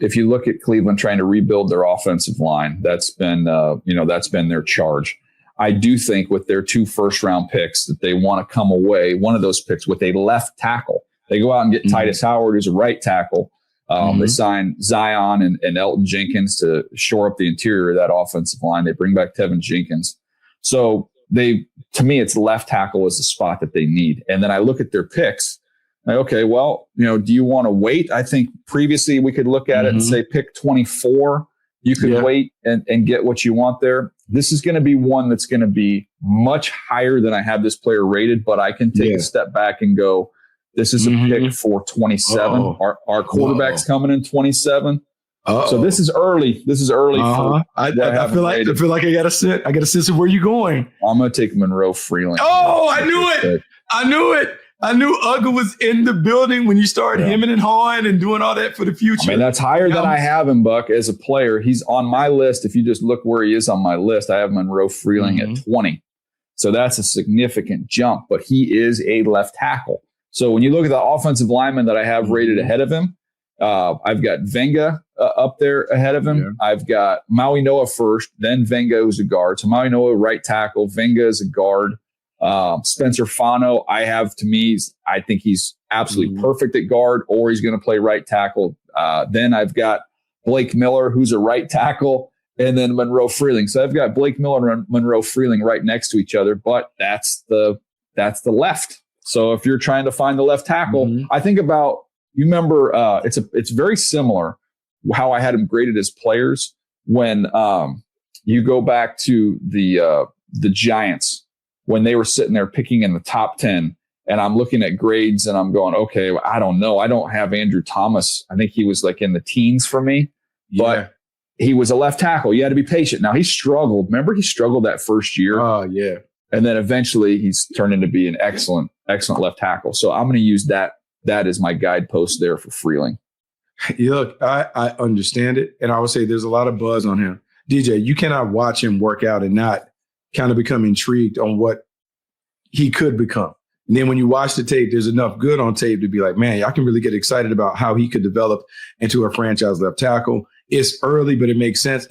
if you look at Cleveland trying to rebuild their offensive line, that's been their charge. I do think with their 2 first-round picks that they want to come away, one of those picks, with a left tackle. They go out and get Titus Howard, who's a right tackle. They sign Zion and Elton Jenkins to shore up the interior of that offensive line. They bring back Tevin Jenkins. So to me, it's left tackle is the spot that they need. And then I look at their picks. Like, okay, well, do you want to wait? I think previously we could look at it and say pick 24. You could wait and get what you want there. This is going to be one that's going to be much higher than I have this player rated, but I can take a step back and go, this is a pick for 27. Our quarterback's coming in 27. So this is early. This is early. I feel like I got to sit. I got to sense of where you're going. I'm going to take Monroe Freeling. Oh, I knew it. I knew Uga was in the building when you started hemming and hawing and doing all that for the future. I mean, that's higher than I have him, Buck, as a player. He's on my list. If you just look where he is on my list, I have Monroe Freeling at 20. So that's a significant jump, but he is a left tackle. So when you look at the offensive lineman that I have rated ahead of him, I've got Venga up there ahead of him. Yeah. I've got Maui Noah first, then Venga, who's a guard. So Maui Noah, right tackle. Venga is a guard. Spencer Fano, I think he's absolutely perfect at guard, or he's going to play right tackle. Then I've got Blake Miller, who's a right tackle, and then Monroe Freeling. So I've got Blake Miller and Monroe Freeling right next to each other, but that's the left. So if you're trying to find the left tackle, I think about, you remember, it's very similar how I had them graded as players when you go back to the Giants, when they were sitting there picking in the top 10, and I'm looking at grades and I'm going, okay, I don't know. I don't have Andrew Thomas. I think he was like in the teens for me, but he was a left tackle. You had to be patient. Now he struggled. Remember, he struggled that first year. Oh yeah. And then eventually he's turned into be an excellent left tackle. So I'm going to use that as my guidepost there for Freeling. Look, I understand it. And I would say there's a lot of buzz on him. DJ, you cannot watch him work out and not kind of become intrigued on what he could become. And then when you watch the tape, there's enough good on tape to be like, man, I can really get excited about how he could develop into a franchise left tackle. It's early, but it makes sense.